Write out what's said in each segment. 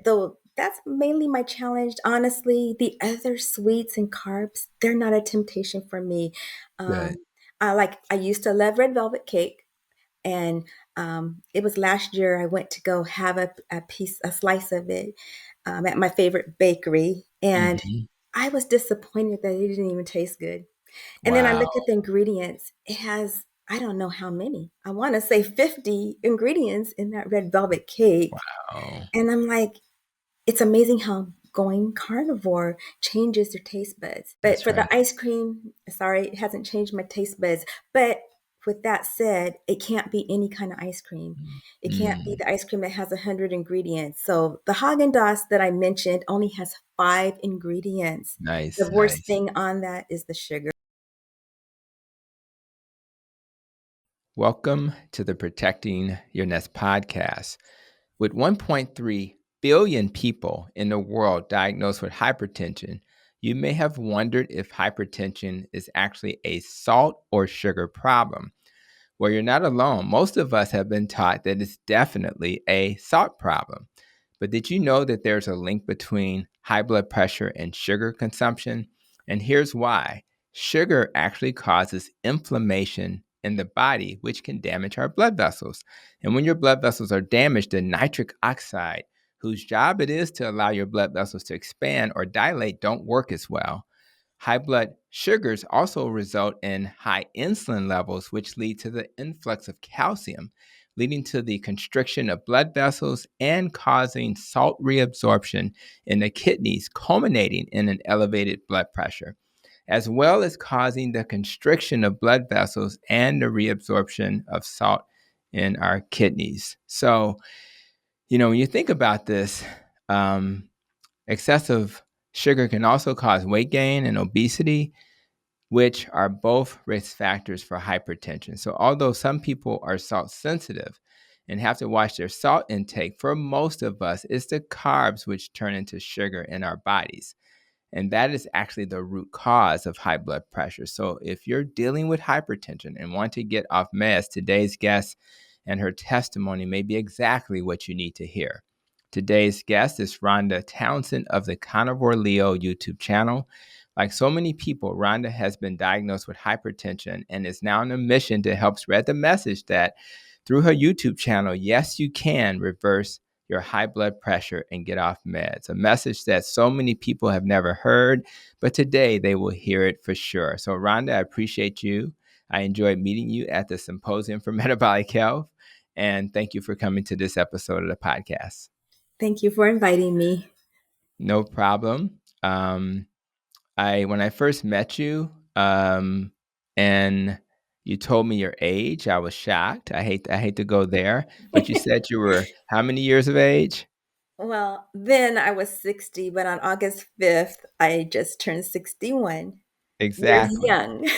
though that's mainly my challenge. Honestly, the other sweets and carbs, they're not a temptation for me. Good. I used to love red velvet cake. And it was last year I went to go have a slice of it at my favorite bakery. And Hmm. I was disappointed that it didn't even taste good. And then I Wow. look at the ingredients. It has, I don't know how many. I want to say 50 ingredients in that red velvet cake. Wow. And I'm like, it's amazing how going carnivore changes your taste buds. But That's for right. the ice cream, sorry, it hasn't changed my taste buds. But with that said, it can't be any kind of ice cream. It can't be Mm, the ice cream that has 100 ingredients. So the Haagen-Dazs that I mentioned only has 5 ingredients. The nice, worst nice. thing on that is the sugar. Welcome to the Protecting Your Nest podcast. With 1.3 billion people in the world diagnosed with hypertension, you may have wondered if hypertension is actually a salt or sugar problem. Well, you're not alone. Most of us have been taught that it's definitely a salt problem. But did you know that there's a link between high blood pressure and sugar consumption? And here's why. Sugar actually causes inflammation in the body, which can damage our blood vessels. And when your blood vessels are damaged, the nitric oxide, whose job it is to allow your blood vessels to expand or dilate, don't work as well. High blood sugars also result in high insulin levels, which lead to the influx of calcium, leading to the constriction of blood vessels and causing salt reabsorption in the kidneys, culminating in an elevated blood pressure, as well as causing the constriction of blood vessels and the reabsorption of salt in our kidneys. So, when you think about this, um, excessive sugar can also cause weight gain and obesity, which are both risk factors for hypertension. So, although some people are salt sensitive and have to watch their salt intake, for most of us, it's the carbs which turn into sugar in our bodies. And that is actually the root cause of high blood pressure. So, if you're dealing with hypertension and want to get off meds, today's guest and her testimony may be exactly what you need to hear. Today's guest is Rhonda Townsend of the Carnivore Leo YouTube channel. Like so many people, Rhonda has been diagnosed with hypertension and is now on a mission to help spread the message that through her YouTube channel, yes, you can reverse your high blood pressure and get off meds. A message that so many people have never heard, but today they will hear it for sure. So, Rhonda, I appreciate you. I enjoyed meeting you at the Symposium for Metabolic Health. And thank you for coming to this episode of the podcast. Thank you for inviting me. No problem. When I first met you, and you told me your age, I was shocked. I hate to go there, but you said you were how many years of age? Well, then I was 60, but on August 5th, I just turned 61. You're Exactly. young.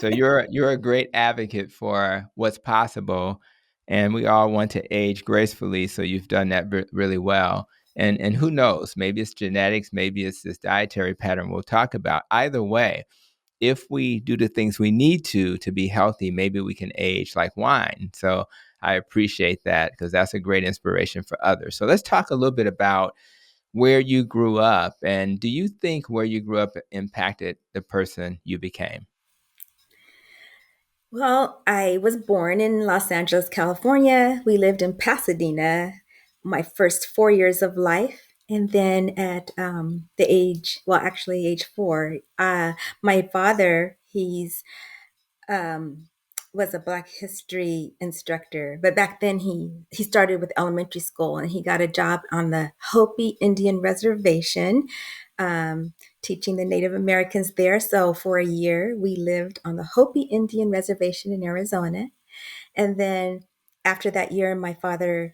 So you're a great advocate for what's possible, and we all want to age gracefully. So you've done that really well. And who knows? Maybe it's genetics, maybe it's this dietary pattern we'll talk about. Either way, if we do the things we need to be healthy, maybe we can age like wine. So I appreciate that because that's a great inspiration for others. So let's talk a little bit about where you grew up, and do you think where you grew up impacted the person you became? Well, I was born in Los Angeles, California. We lived in Pasadena my first 4 years of life. And then at the age, well, actually age 4, my father, he's um, was a Black history instructor, but back then he started with elementary school and he got a job on the Hopi Indian Reservation, teaching the Native Americans there. So for a year, we lived on the Hopi Indian Reservation in Arizona, and then after that year, my father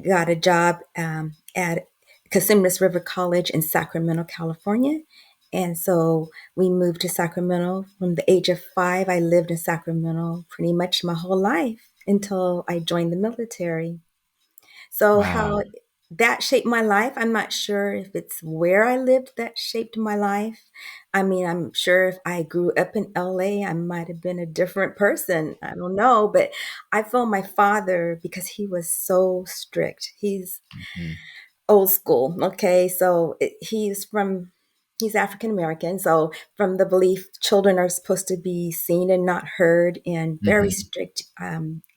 got a job at Casitas River College in Sacramento, California. And so we moved to Sacramento from the age of 5. I lived in Sacramento pretty much my whole life until I joined the military. So, Wow. how that shaped my life, I'm not sure if it's where I lived that shaped my life. I mean, I'm sure if I grew up in LA, I might have been a different person. I don't know. But I feel my father, because he was so strict, he's Mhm. old school. Okay, so he's African American, so from the belief children are supposed to be seen and not heard, and very Hmm. strict.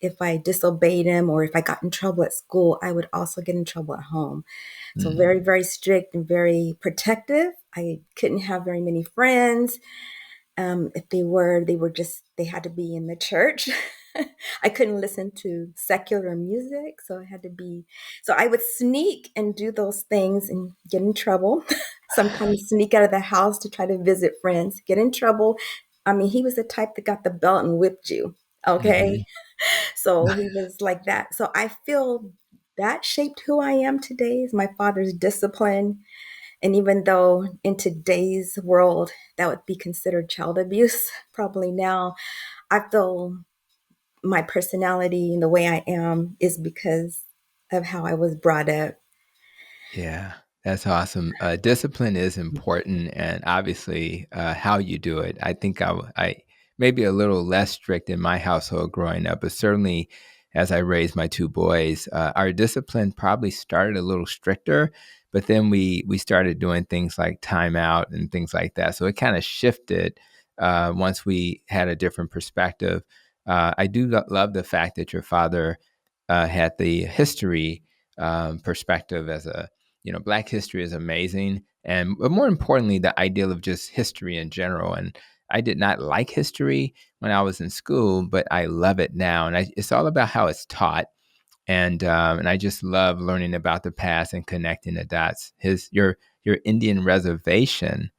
If I disobeyed him or if I got in trouble at school, I would also get in trouble at home. So very, Hmm. very strict and very protective. I couldn't have very many friends. If they were just, they had to be in the church. I couldn't listen to secular music. So I had to be, so I would sneak and do those things and get in trouble. Sometimes sneak out of the house to try to visit friends, get in trouble. I mean, he was the type that got the belt and whipped you. Okay. Hmm. So he was like that. So I feel that shaped who I am today is my father's discipline, and even though in today's world that would be considered child abuse, probably now, I feel my personality and the way I am is because of how I was brought up. Yeah, that's awesome. Discipline is important, and obviously, how you do it. I think I maybe a little less strict in my household growing up, but certainly as I raised my two boys, our discipline probably started a little stricter. But then we started doing things like timeout and things like that. So it kind of shifted once we had a different perspective. I do love the fact that your father had the history perspective as a Black history is amazing, and but more importantly, the ideal of just history in general. And I did not like history when I was in school, but I love it now, and it's all about how it's taught. And I just love learning about the past and connecting the dots. Your Indian reservation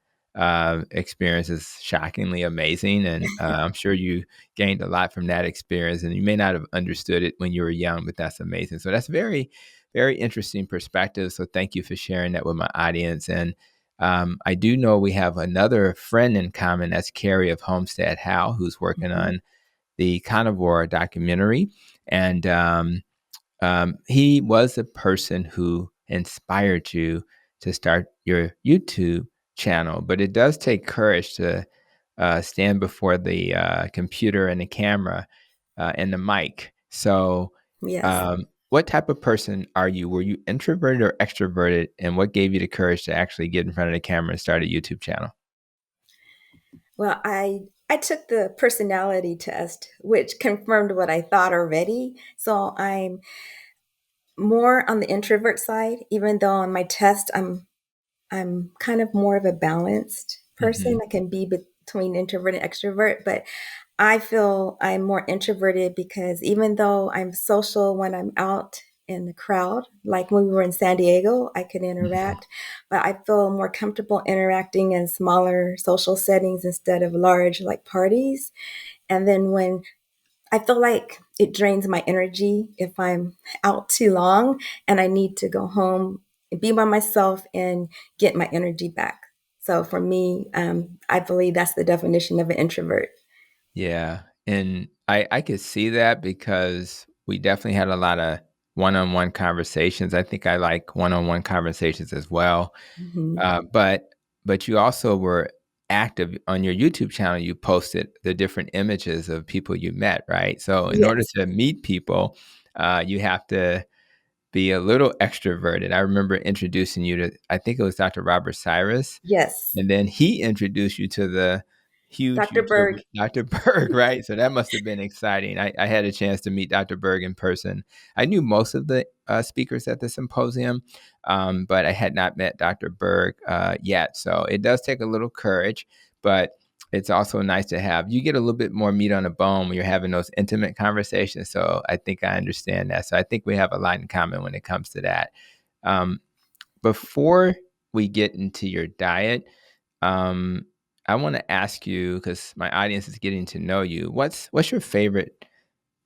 experience is shockingly amazing, and I'm sure you gained a lot from that experience. And you may not have understood it when you were young, but that's amazing. So that's very, very interesting perspective. So thank you for sharing that with my audience. And I do know we have another friend in common. That's Carrie of Homestead How, who's working Mhm. on the Carnivore documentary, and he was the person who inspired you to start your YouTube channel. But it does take courage to stand before the computer and the camera and the mic. So, Yes. what type of person are you? Were you introverted or extroverted? And what gave you the courage to actually get in front of the camera and start a YouTube channel? Well, I took the personality test, which confirmed what I thought already. So I'm more on the introvert side, even though on my test I'm kind of more of a balanced person. Hmm. I can be between introvert and extrovert, but I feel I'm more introverted because even though I'm social when I'm out in the crowd, like when we were in San Diego, I could Hmm. interact, but I feel more comfortable interacting in smaller social settings instead of large like parties. And then when I feel like it drains my energy if I'm out too long and I need to go home, be by myself, and get my energy back. So for me, I believe that's the definition of an introvert. Yeah, and I could see that because we definitely had a lot of one-on-one conversations. I think I like one-on-one conversations as well. Hmm. But you also were active on your YouTube channel. You posted the different images of people you met, right? So in order Yes. to meet people, you have to be a little extroverted. I remember introducing you to, I think it was Dr. Robert Cyrus, Yes. and then he introduced you to the huge Dr. YouTuber, Berg. Dr. Berg, right? So that must have been exciting. I had a chance to meet Dr. Berg in person. I knew most of the speakers at the symposium, but I had not met Dr. Berg yet. So it does take a little courage, but it's also nice to have. You get a little bit more meat on the bone when you're having those intimate conversations. So I think I understand that. So I think we have a lot in common when it comes to that. Um, Before we get into your diet, um, I want to ask you because my audience is getting to know you. What's your favorite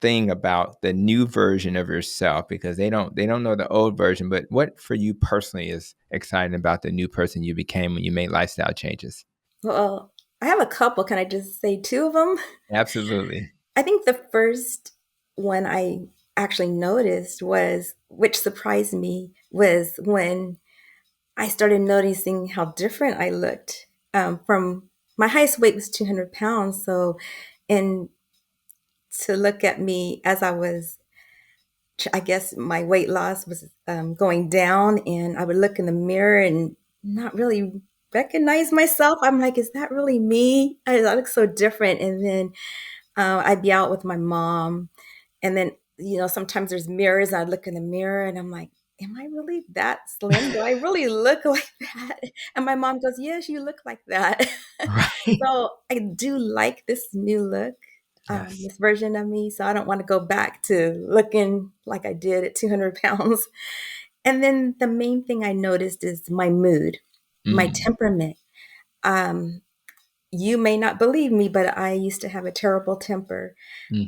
thing about the new version of yourself? Because they don't know the old version. But what for you personally is exciting about the new person you became when you made lifestyle changes? Well, I have a couple. Can I just say two of them? Absolutely. I think the first one I actually noticed was, which surprised me, was when I started noticing how different I looked. From my highest weight was 200 pounds. So, and to look at me as I was I guess my weight loss was going down, and I would look in the mirror and not really recognize myself. I'm like, is that really me? I look so different. And then I'd be out with my mom, and then sometimes there's mirrors. I'd look in the mirror, and I'm like, am I really that slim? Do I really look like that? And my mom goes, yes, you look like that. Right. So I do like this new look, Yes. this version of me. So I don't want to go back to looking like I did at 200 pounds. And then the main thing I noticed is my mood, my Mm. temperament. Um, you may not believe me, but I used to have a terrible temper,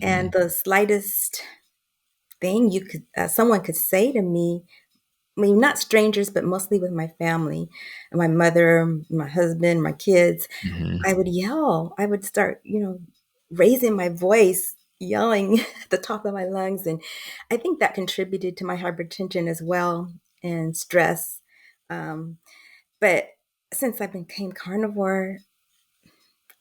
and Hmm. the slightest thing someone could say to me, I mean, not strangers, but mostly with my family, my mother, my husband, my kids, Hmm. I would yell. I would start, raising my voice, yelling at the top of my lungs. And I think that contributed to my hypertension as well, and stress. Um, but since I became carnivore,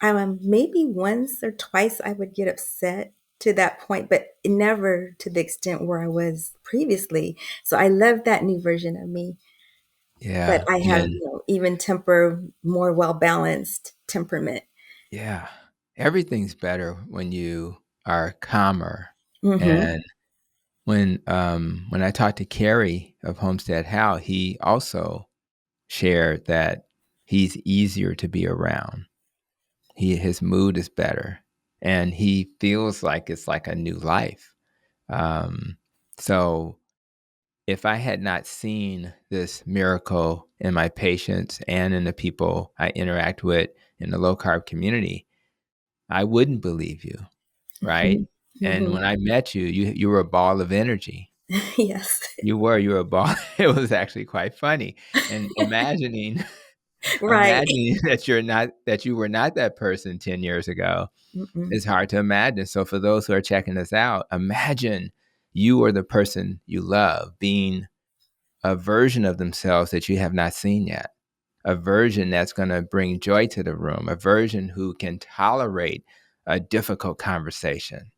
maybe once or twice I would get upset to that point, but never to the extent where I was previously. So I love that new version of me. But Yeah. I have, And even temper, more well balanced temperament. yeah, everything's better when you are calmer. Hmm. And when I talked to Kerry of Homestead How, he also shared that he's easier to be around. His mood is better, and he feels like it's like a new life. Um, so if I had not seen this miracle in my patients and in the people I interact with in the low carb community, I wouldn't believe you, right? Hmm. And Hmm. when I met you, you were a ball of energy. Yes. You were a ball. It was actually quite funny. And imagining Right. imagining that you were not that person 10 years ago Mm-mm. is hard to imagine. So for those who are checking this out, imagine you are the person you love being a version of themselves that you have not seen yet. A version that's going to bring joy to the room, a version who can tolerate a difficult conversation,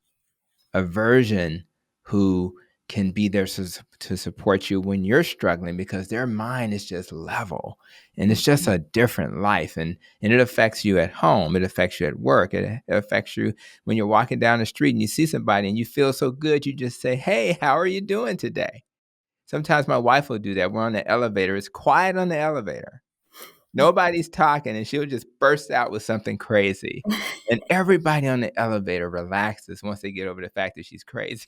a version who can be there to support you when you're struggling because their mind is just level and it's just a different life, and it affects you at home, it affects you at work, it affects you when you're walking down the street and you see somebody and you feel so good, you just say, hey, how are you doing today? Sometimes my wife will do that. We're on the elevator, it's quiet on the elevator, nobody's talking, and she'll just burst out with something crazy. And everybody on the elevator relaxes once they get over the fact that she's crazy.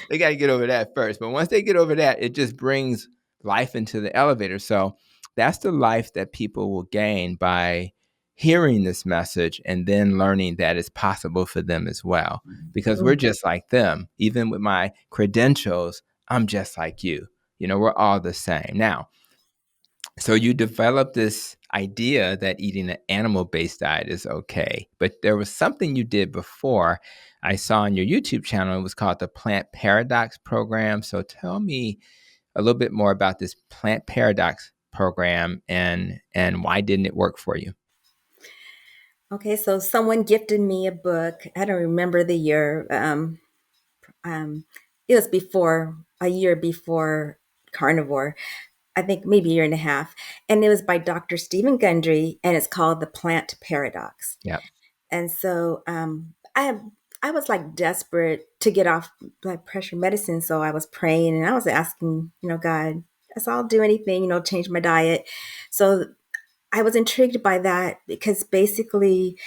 They got to get over that first. But once they get over that, it just brings life into the elevator. So that's the life that people will gain by hearing this message and then learning that it's possible for them as well. Because we're just like them. Even with my credentials, I'm just like you. We're all the same. Now, so you developed this idea that eating an animal-based diet is okay, but there was something you did before I saw on your YouTube channel. It was called the Plant Paradox Program. So tell me a little bit more about this Plant Paradox program and why didn't it work for you? Okay, so someone gifted me a book. I don't remember the year. Um, it was before a year before Carnivore. I think maybe a year and a half, and it was by Dr. Stephen Gundry, and it's called The Plant Paradox. Yeah. And so I was like desperate to get off blood pressure medicine, so I was praying and I was asking, God, yes, I'll do anything, change my diet. So I was intrigued by that because basically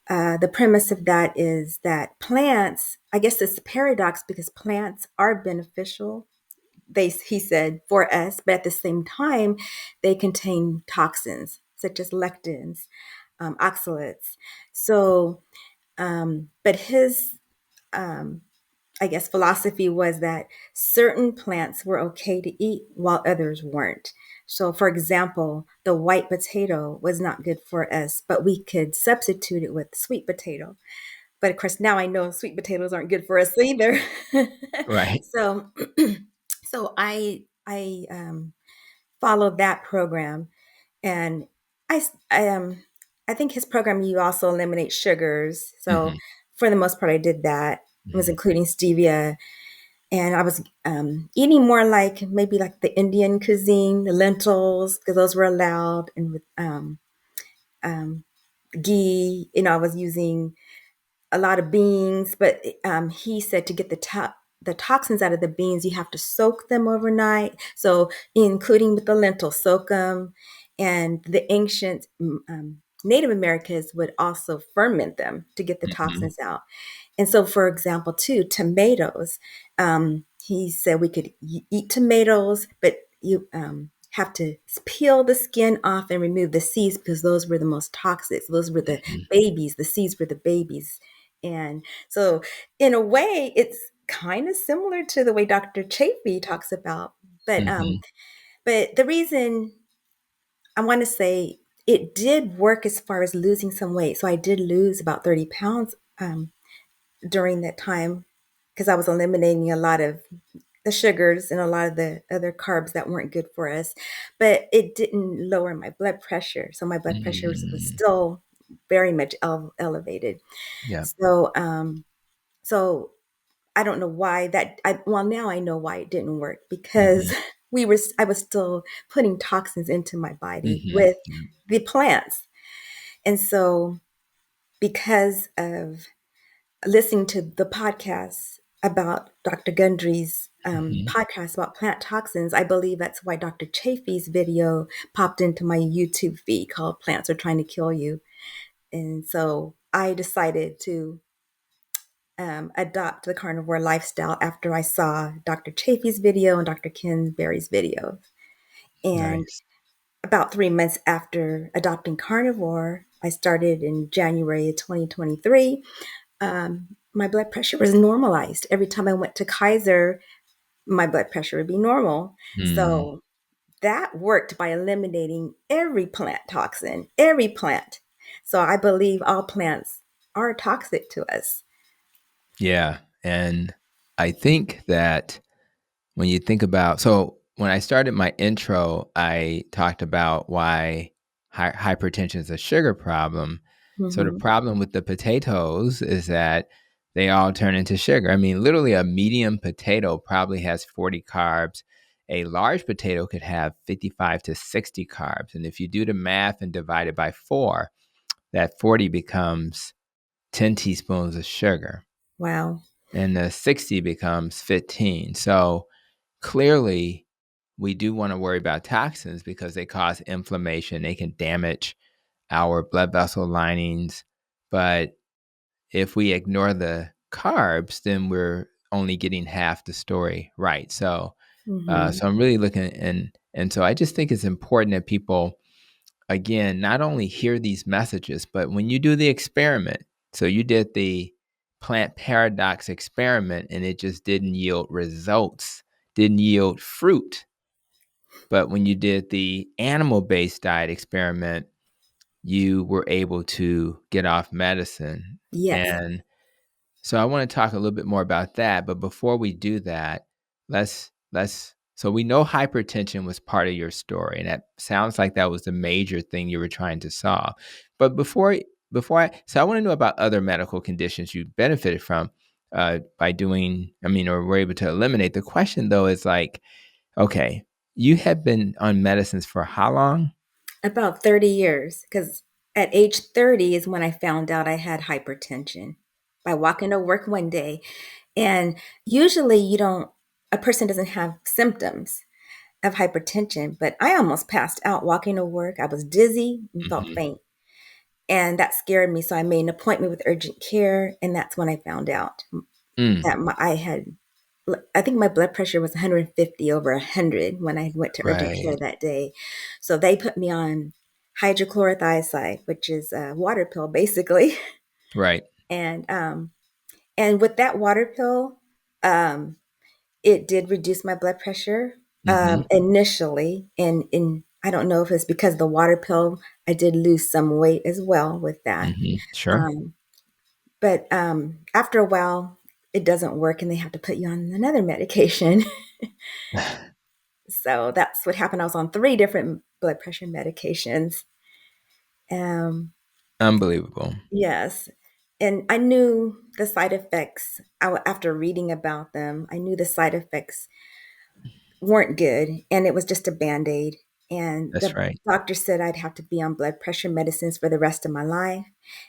the premise of that is that plants, I guess it's a paradox because plants are beneficial, he said, for us, but at the same time, they contain toxins such as lectins, oxalates. So, but his, um, I guess, philosophy was that certain plants were okay to eat while others weren't. So, for example, the white potato was not good for us, but we could substitute it with sweet potato. But of course, now I know sweet potatoes aren't good for us either. Right. So, so I followed that program, and I I think his program you also eliminate sugars. So Hmm. for the most part, I did that. It was Mhm. including stevia, and I was eating more like maybe like the Indian cuisine, the lentils, because those were allowed, and with um, ghee. I was using a lot of beans, but he said to get the toxins out of the beans, you have to soak them overnight. So, including with the lentils, soak them, and the ancient Native Americans would also ferment them to get the Mhm. toxins out. And so, for example, too, tomatoes. He said we could eat tomatoes, but you have to peel the skin off and remove the seeds because those were the most toxic. Those were the Mhm. babies. The seeds were the babies. And so, in a way, it's kind of similar to the way Dr. Chafee talks about. But Mhm. the reason I want to say it did work as far as losing some weight. So I did lose about 30 pounds during that time because I was eliminating a lot of the sugars and a lot of the other carbs that weren't good for us. But it didn't lower my blood pressure. So my blood pressure was Mm. still very much elevated. Yeah. So, so I don't know why well, now I know why it didn't work because Mhm. I was still putting toxins into my body Mhm. with the plants. And so because of listening to the podcast about Dr. Gundry's Mhm. podcast about plant toxins, I believe that's why Dr. Chafee's video popped into my YouTube feed called Plants Are Trying to Kill You. And so I decided to adopt the carnivore lifestyle after I saw Dr. Chafee's video and Dr. Ken Berry's video. And Nice. about 3 months after adopting carnivore, I started in January of 2023. My blood pressure was normalized. Every time I went to Kaiser, my blood pressure would be normal. Mm. So that worked by eliminating every plant toxin, every plant. So I believe all plants are toxic to us. Yeah, and I think that when you think about so when I started my intro, I talked about why hypertension is a sugar problem. So the Hmm. problem with the potatoes is that they all turn into sugar. I mean, literally a medium potato probably has 40 carbs. A large potato could have 55 to 60 carbs. And if you do the math and divide it by 4, that 40 becomes 10 teaspoons of sugar Wow. and the 60 becomes 15. So clearly, we do want to worry about toxins because they cause inflammation. They can damage our blood vessel linings. But if we ignore the carbs, then we're only getting half the story right. So, Hmm. so I'm really looking, and so I just think it's important that people, again, not only hear these messages, but when you do the experiment, so you did the plant paradox experiment and it just didn't yield results, didn't yield fruit. But when you did the animal based diet experiment, you were able to get off medicine. Yes. And so I want to talk a little bit more about that, but before we do that, let's so we know hypertension was part of your story and that sounds like that was the major thing you were trying to solve. But I want to know about other medical conditions you benefited from by doing, I mean, or were able to eliminate. The question though is like, okay, you have been on medicines for how long? About 30 years, because at age 30 is when I found out I had hypertension by walking to work one day. And usually a person doesn't have symptoms of hypertension, but I almost passed out walking to work. I was dizzy and felt Mhm. faint. And that scared me. So I made an appointment with urgent care. And that's when I found out Mm, that I think my blood pressure was 150 over 100 when I went to urgent care right, that day. So they put me on hydrochlorothiazide, which is a water pill basically. right. And with that water pill, um, it did reduce my blood pressure Mhm, initially. And I don't know if it's because of the water pill, I did lose some weight as well with that. mhm, sure. Um, but after a while, it doesn't work and they have to put you on another medication. So that's what happened. I was on three different blood pressure medications. Um, Unbelievable. yes. and I knew the side effects. After reading about them, I knew the side effects weren't good, and it was just a band-aid. And That's the right. doctor said I'd have to be on blood pressure medicines for the rest of my life.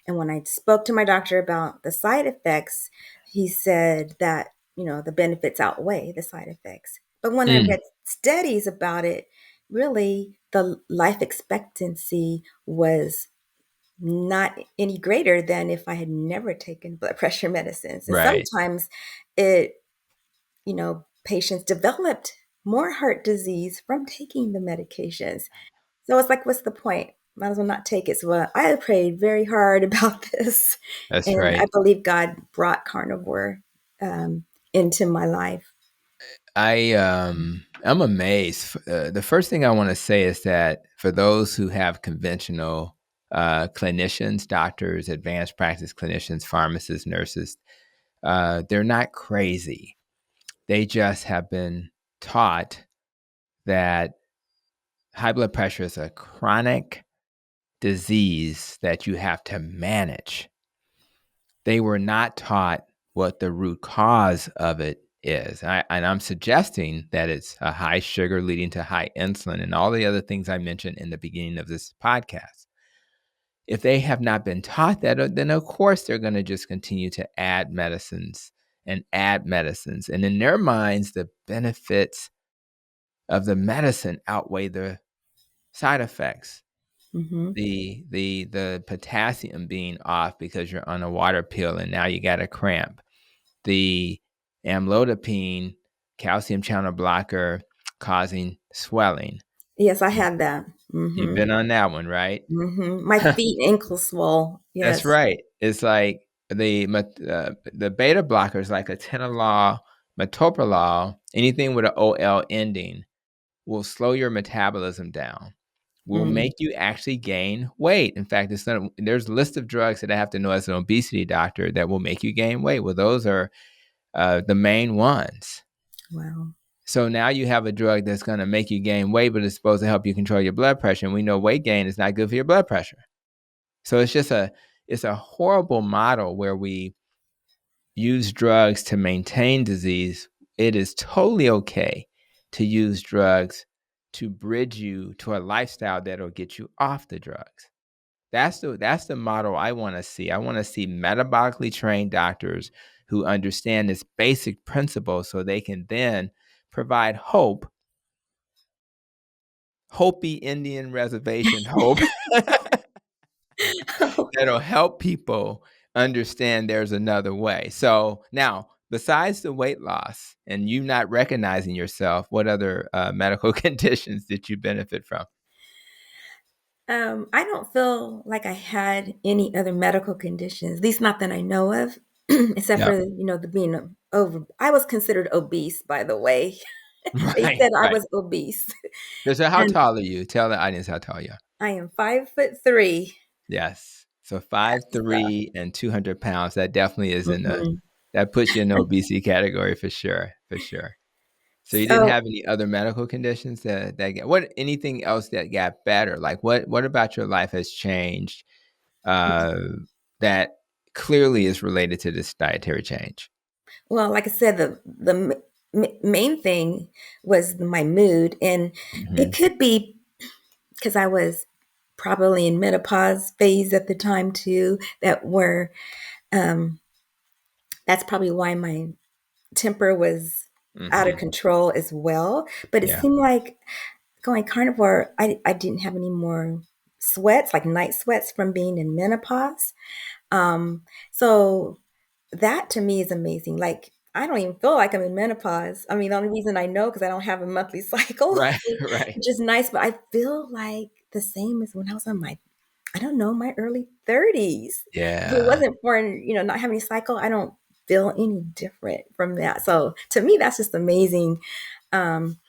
And when I spoke to my doctor about the side effects, he said that, the benefits outweigh the side effects. But when I Mm, read studies about it, really the life expectancy was not any greater than if I had never taken blood pressure medicines. And right. sometimes it patients developed more heart disease from taking the medications. So it's like, what's the point? Might as well not take it. So I prayed very hard about this, That's and I right. believe God brought carnivore um, into my life. I'm amazed. The first thing I want to say is that for those who have conventional clinicians, doctors, advanced practice clinicians, pharmacists, nurses, they're not crazy. They just have been taught that high blood pressure is a chronic disease that you have to manage. They were not taught what the root cause of it is. And I'm suggesting that it's a high sugar leading to high insulin and all the other things I mentioned in the beginning of this podcast. If they have not been taught that, then of course they're going to just continue to add medicines and add medicines. And in their minds, the benefits of the medicine outweigh the side effects. Hmm. The potassium being off because you're on a water pill and now you got a cramp. The amlodipine calcium channel blocker causing swelling. Yes, I had that. You've Hmm. been on that one, right? My feet and ankles swell. That's Yes. right. It's like the beta blockers like atenolol, metoprolol, anything with an OL ending will slow your metabolism down, will Mm. make you actually gain weight. In fact, there's a list of drugs that I have to know as an obesity doctor that will make you gain weight. Well, those are the main ones. Wow. So now you have a drug that's going to make you gain weight, but it's supposed to help you control your blood pressure. And we know weight gain is not good for your blood pressure. So it's a horrible model where we use drugs to maintain disease. It is totally okay to use drugs to bridge you to a lifestyle that'll get you off the drugs. That's the model I want to see. I want to see metabolically trained doctors who understand this basic principle so they can then provide hope, Hopi Indian reservation hope that'll help people understand there's another way. So now, besides the weight loss and you not recognizing yourself, what other medical conditions did you benefit from? I don't feel like I had any other medical conditions, at least not that I know of, except for, Yep. the being over. I was considered obese, by the way. They Right, said I right. was obese. So how And tall are you? Tell the audience how tall you are. I am 5'3". Yes. So five So, three and 200 pounds. That definitely is mhm. that puts you in the obesity category for sure, for sure. So you didn't So, have any other medical conditions anything else that got better? Like what about your life has changed uh, that clearly is related to this dietary change? well, like I said, the main thing was my mood, and it Mhm. could be because I was probably in menopause phase at the time too. Um, that's probably why my temper was out of Mhm. control as well. But it Yeah. seemed like going carnivore, I didn't have any more sweats, like night sweats from being in menopause. So that to me is amazing. Like, I don't even feel like I'm in menopause. I mean, the only reason I know because I don't have a monthly cycle, Right, right. which is nice, but I feel like the same as when I was on I don't know, my early 30s. If it Yeah. wasn't for, not having a cycle, I don't feel any different from that. So to me, that's just amazing. Um,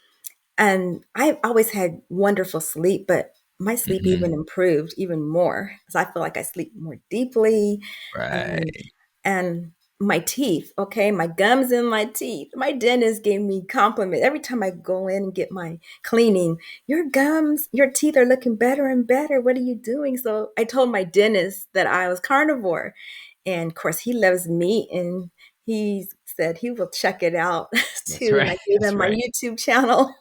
and I've always had wonderful sleep, but my sleep even Mhm. improved even more because I feel like I sleep more deeply. And, Right. and my teeth, okay, my gums and my teeth. My dentist gave me compliment every time I go in and get my cleaning. Your gums, your teeth are looking better and better. What are you doing? So I told my dentist that I was carnivore, And of course, he loves meat, and he said he will check it out That's too. And right. I gave That's him my right. YouTube channel.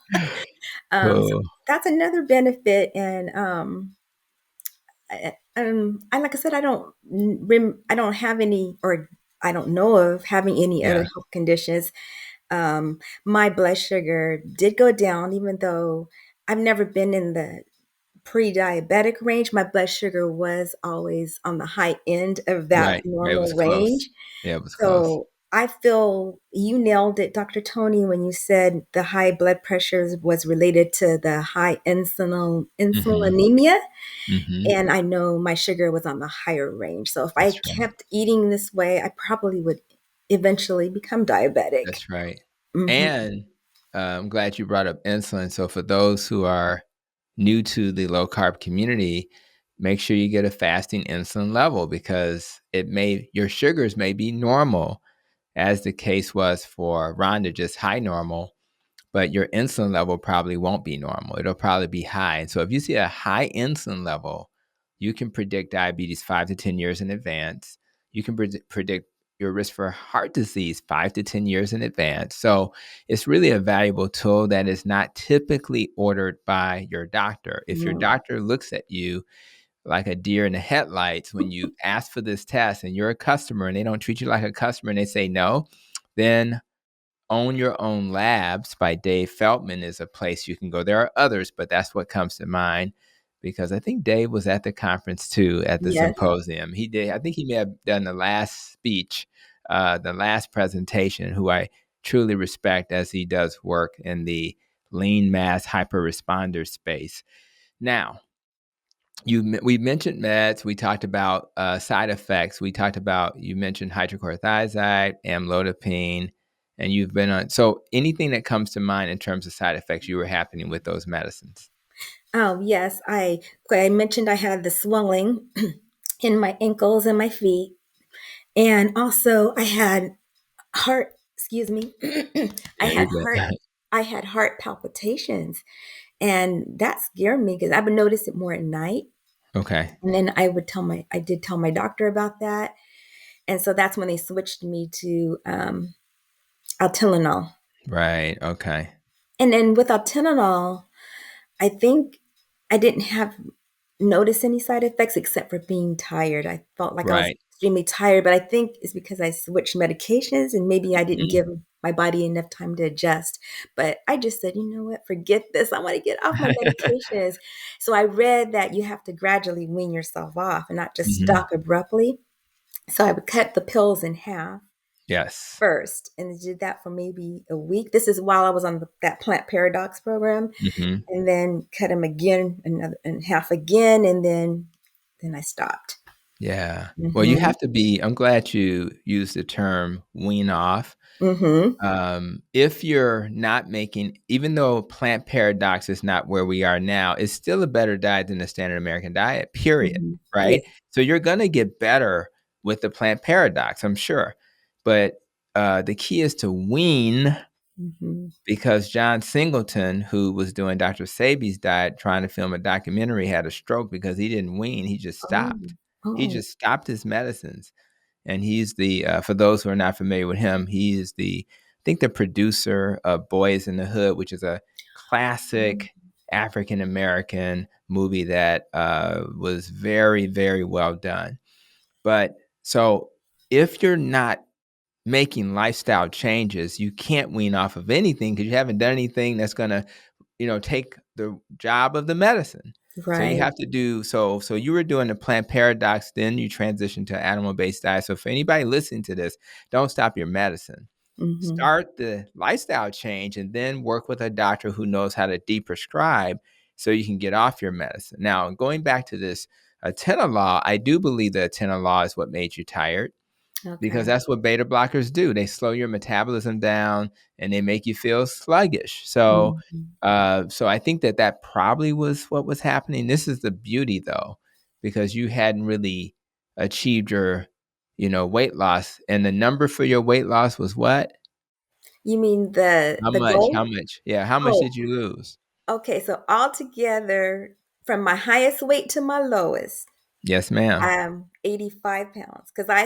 So Cool. that's another benefit. And I like I said, I don't have any, or I don't know of having any other Yeah. health conditions. My blood sugar did go down, even though I've never been in the pre-diabetic range. My blood sugar was always on the high end of that Right. It normal was close. range. Yeah, it was close. So I feel you nailed it, Dr. Tony, when you said the high blood pressure was related to the high Hmm. insulinemia. Hmm. And I know my sugar was on the higher range. So if I That's right. kept eating this way, I probably would eventually become diabetic. That's right. Hmm. And I'm glad you brought up insulin. So for those who are new to the low carb community, make sure you get a fasting insulin level because your sugars may be normal, as the case was for Rhonda, just high normal, but your insulin level probably won't be normal. It'll probably be high. And so if you see a high insulin level, you can predict diabetes 5 to 10 years in advance. You can predict your risk for heart disease 5 to 10 years in advance. So it's really a valuable tool that is not typically ordered by your doctor. If your doctor looks at you like a deer in the headlights when you ask for this test and you're a customer and they don't treat you like a customer and they say no, then Own Your Own Labs by Dave Feldman is a place you can go. There are others, but that's what comes to mind because I think Dave was at the conference too, at the Yes. symposium. He did. I think he may have done the last speech, the last presentation, who I truly respect as he does work in the lean mass hyper responder space. Now, we mentioned meds. We talked about side effects. You mentioned hydrochlorothiazide, amlodipine, and you've been on. So anything that comes to mind in terms of side effects you were happening with those medicines? Oh, yes. I mentioned I had the swelling in my ankles and my feet. And also I had excuse me, I Yeah, had you're good. I had heart palpitations. And that scared me because I would notice it more at night. Okay. And then I did tell my doctor about that. And so that's when they switched me to Altelenol. Right. Okay. And then with Altelenol, I think I didn't have notice any side effects except for being tired. I felt like I was Right. extremely tired, but I think it's because I switched medications and maybe I didn't Mhm. give my body enough time to adjust. But I just said, you know what, forget this. I want to get off my medications. So I read that you have to gradually wean yourself off and not just Mhm. stop abruptly. So I would cut the pills in half Yes. first and did that for maybe a week. This is while I was on that plant paradox program, Mhm. and then cut them again, another in half again, and then I stopped. Yeah. Well, you Mhm. have to be. I'm glad you used the term wean off. Mhm. If you're not making, even though plant paradox is not where we are now, it's still a better diet than the standard American diet, period. Mhm. Yeah. Right. So you're going to get better with the plant paradox, I'm sure. But the key is to wean Mhm. because John Singleton, who was doing Dr. Sabi's diet, trying to film a documentary, had a stroke because he didn't wean. He just Oh. stopped. He Oh. just stopped his medicines, and he's the for those who are not familiar with him, he is the I think the producer of Boys in the Hood, which is a Mm. classic African American movie that was very very well done. But so if you're not making lifestyle changes, you can't wean off of anything because you haven't done anything that's gonna take the job of the medicine. So you Right. have to do so you were doing the plant paradox, then you transition to animal-based diet. So for anybody listening to this, don't stop your medicine. Mhm. Start the lifestyle change and then work with a doctor who knows how to deprescribe so you can get off your medicine. Now, going back to this atenolol, I do believe that atenolol is what made you tired because Okay. that's what beta blockers do. They slow your metabolism down and they make you feel sluggish. So, Mhm. so I think that probably was what was happening. This is the beauty, though, because you hadn't really achieved your, weight loss, and the number for your weight loss was what? You mean How the much? How goal? much? Yeah, how much Oh, did you lose? okay. So altogether, from my highest weight to my lowest, Yes, ma'am. 85 pounds because I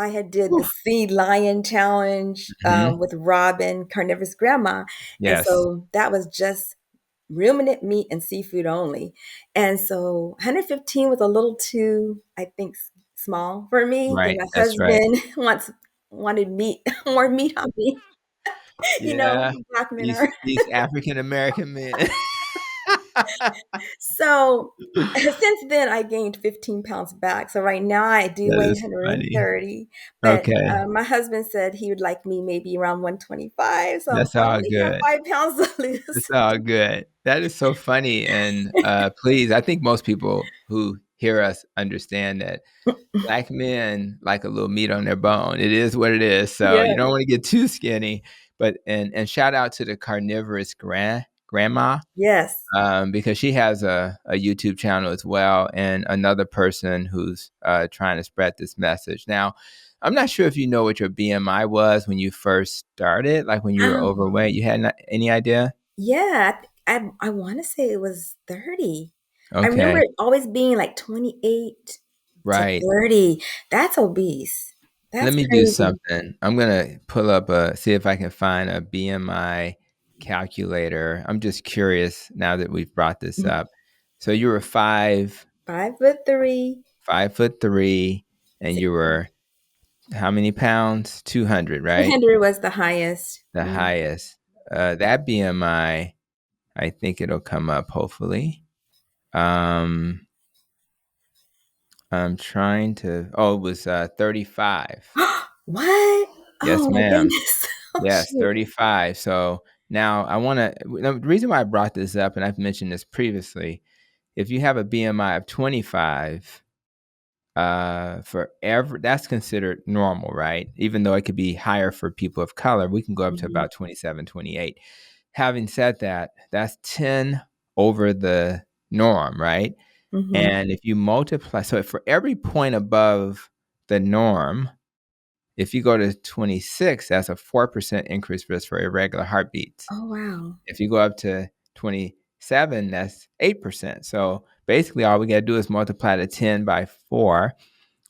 had did the Oof. Sea Lion Challenge Mhm. with Robin, Carnivorous Grandma, and Yes. so that was just ruminant meat and seafood only. And so 115 was a little too, I think, small for me. And Right. my That's right. husband wanted meat, more meat on me. You know, Yeah. black men These are. these African American men. So since then, I gained 15 pounds back. So right now I do That weigh is funny. 130, but Okay. my husband said he would like me maybe around 125. So That's I all only have good. 5 pounds to lose. It's all good. That is so funny, and, please, I think most people who hear us understand that black men like a little meat on their bone. It is what it is, so Yeah. you don't wanna get too skinny, but and shout out to the carnivorous grandma, Yes. because she has a YouTube channel as well, and another person who's, trying to spread this message. Now, I'm not sure if you know what your BMI was when you first started, like, when you were Um, overweight. You had any idea? yeah, I want to say it was 30. I remember Okay, it always being like 28 to right. 30. That's obese. Let That's me do crazy. something. I'm gonna pull up see if I can find a BMI calculator. I'm just curious now that we've brought this Mhm. up. So you were 5'3", 5'3", and you 60. were how many pounds? 200, right? 200 was the highest. The highest. That BMI, I think it'll come up hopefully. Um, I'm trying to. Oh, it was 35. What? Yes, Oh my ma'am. goodness. Oh Yes, shoot. 35. So now I want to. The reason why I brought this up, and I've mentioned this previously, if you have a BMI of 25, that's considered normal, right? Even though it could be higher for people of color, we can go up to Mhm, about 27, 28. Having said that, that's 10 over the norm, right? mhm. And if you multiply, so for every point above the norm, if you go to 26, that's a 4% increased risk for irregular heartbeats. Oh wow. If you go up to 27, that's 8%. So basically, all we got to do is multiply the 10 by 4,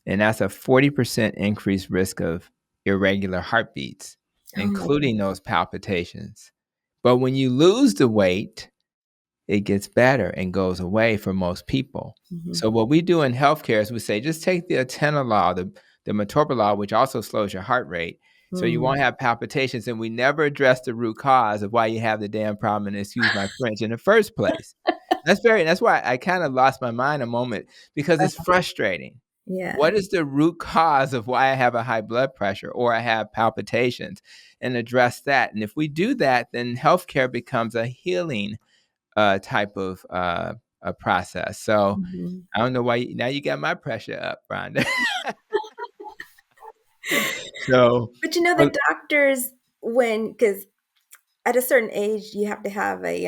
and that's a 40% increased risk of irregular heartbeats, Oh my including those palpitations. But when you lose the weight, it gets better and goes away for most people. goodness. So what we do in healthcare is we say, just take the atenolol, the metoprolol, which also slows your heart rate, so you Mhm. won't have palpitations. And we never address the root cause of why you have the damn problem, and excuse my French, in the first place. That's why I kind of lost my mind a moment, because it's frustrating. Yeah. What is the root cause of why I have a high blood pressure or I have palpitations, and address that? And if we do that, then healthcare becomes a healing type of a process. So Mhm. I don't know why now you got my pressure up, Rhonda. So, But you know well, the doctors when because at a certain age you have to have a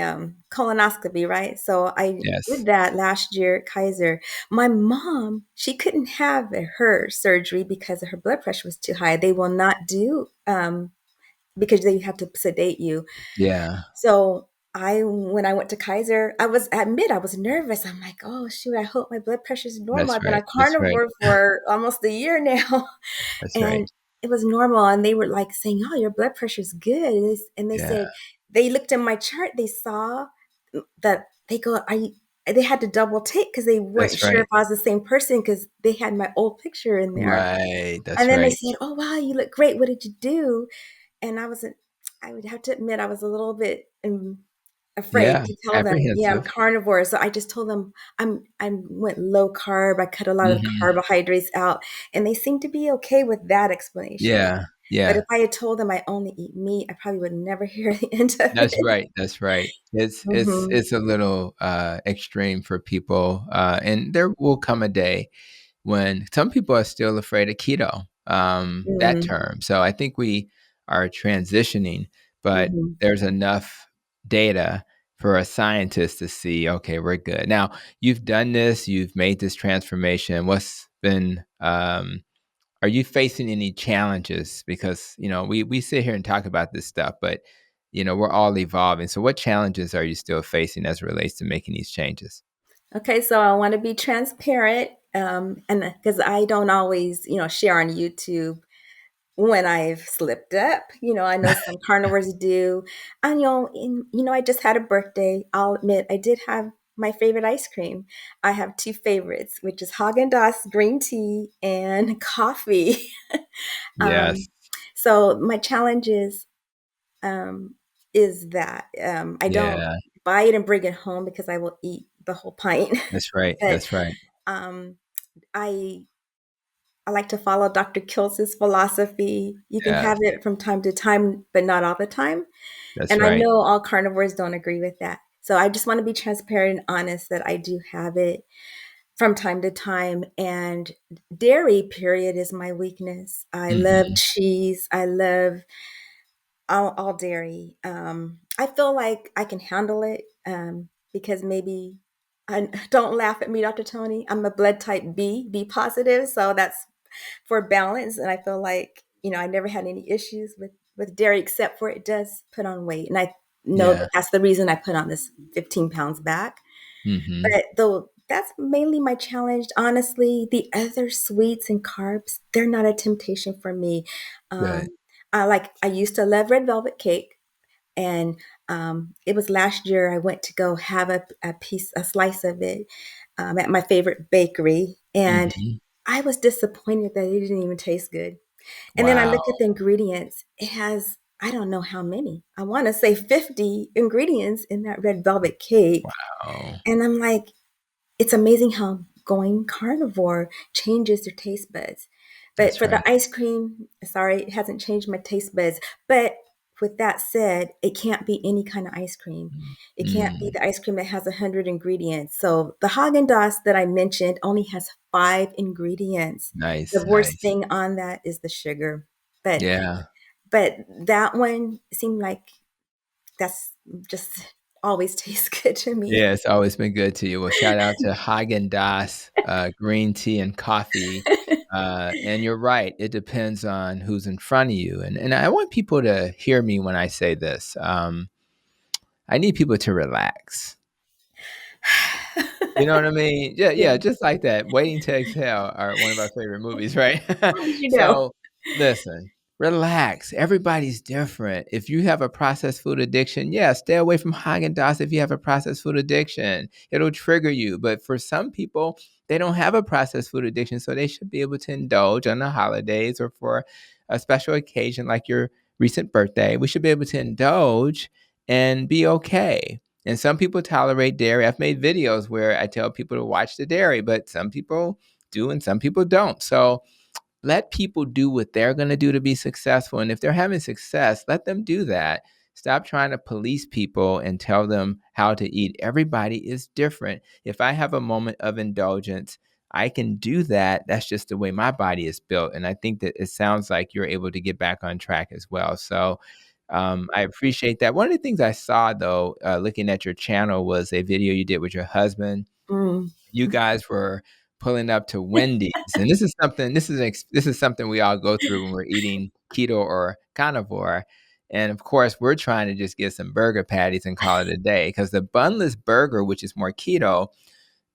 colonoscopy, right? So I yes, did that last year at Kaiser. My mom, she couldn't have her surgery because her blood pressure was too high. They will not do because they have to sedate you. yeah, So when I went to Kaiser, I was nervous. I'm like, oh shoot, I hope my blood pressure is normal. that's I've been right, on that's right, carnivore for almost a year now. that's right. And it was normal. And they were like saying, oh, your blood pressure is good. And they Yeah, said, they looked in my chart, they saw that they go, they had to double take because they weren't that's sure right. if I was the same person because they had my old picture in there. Right, And that's then they right. said, oh, wow, you look great. What did you do? And I would have to admit, I was a little bit afraid Yeah, to tell them, yeah, I'm apprehensive. carnivore. So I just told them I went low carb. I cut a lot of Mhm. carbohydrates out, and they seemed to be okay with that explanation. Yeah, But yeah. if I had told them I only eat meat, I probably would never hear the end of That's it. right, that's right. It's it's Mhm. it's a little, extreme for people, and there will come a day when some people are still afraid of keto, that Mhm. term. So I think we are transitioning, but Mhm. there's enough data for a scientist to see, okay, we're good. Now, you've done this, you've made this transformation. What's been, are you facing any challenges? Because, we sit here and talk about this stuff, but, we're all evolving. So what challenges are you still facing as it relates to making these changes? Okay, so I want to be transparent, and because I don't always, share on YouTube when I've slipped up. I know some carnivores do. And I just had a birthday. I'll admit I did have my favorite ice cream. I have two favorites, which is Haagen-Dazs green tea and coffee. Yes. um, so my challenge is that I don't Yeah. buy it and bring it home because I will eat the whole pint. That's right. But That's right. um, I I like to follow Dr. Kiltz's philosophy. You can Yes. have it from time to time, but not all the time. That's And I right. know all carnivores don't agree with that. So I just want to be transparent and honest that I do have it from time to time. And dairy, period, is my weakness. I love Hmm. cheese. I love all dairy. I feel like I can handle it because maybe I don't laugh at me, Dr. Tony. I'm a blood type B, B positive. So that's for balance. And I feel like, I never had any issues with dairy except for it does put on weight. And I know Yeah. that that's the reason I put on this 15 pounds back. Hmm. But though that's mainly my challenge, honestly, the other sweets and carbs, they're not a temptation for me. Good. I used to love red velvet cake. And it was last year I went to go have a slice of it at my favorite bakery. And Hmm. I was disappointed that it didn't even taste good. And then I Wow. look at the ingredients. It has, I don't know how many. I want to say 50 ingredients in that red velvet cake. Wow. And I'm like, it's amazing how going carnivore changes your taste buds. But That's for right. the ice cream, sorry, it hasn't changed my taste buds. But with that said, it can't be any kind of ice cream. It can't be Mm. the ice cream that has 100 ingredients. So the Haagen-Dazs that I mentioned only has 5 ingredients. The Nice. worst Nice. thing on that is the sugar. But Yeah. but that one seemed like that's just always tastes good to me. Yeah, it's always been good to you. Well, shout out to Häagen-Dazs, green tea and coffee. And you're right, it depends on who's in front of you. And I want people to hear me when I say this. I need people to relax. You know what I mean? Yeah, Yeah. yeah, just like that. Waiting to Exhale are one of our favorite movies, right? How did you know? So, listen, relax. Everybody's different. If you have a processed food addiction, yeah, stay away from Haagen-Dazs if you have a processed food addiction. It'll trigger you. But for some people, they don't have a processed food addiction, so they should be able to indulge on the holidays or for a special occasion like your recent birthday. We should be able to indulge and be okay. And some people tolerate dairy. I've made videos where I tell people to watch the dairy, but some people do and some people don't. So let people do what they're going to do to be successful. And if they're having success, let them do that. Stop trying to police people and tell them how to eat. Everybody is different. If I have a moment of indulgence, I can do that. That's just the way my body is built. And I think that it sounds like you're able to get back on track as well. So I appreciate that. One of the things I saw, though, looking at your channel, was a video you did with your husband. Mm. You guys were pulling up to Wendy's, and this is something we all go through when we're eating keto or carnivore. And of course, we're trying to just get some burger patties and call it a day because the bunless burger, which is more keto,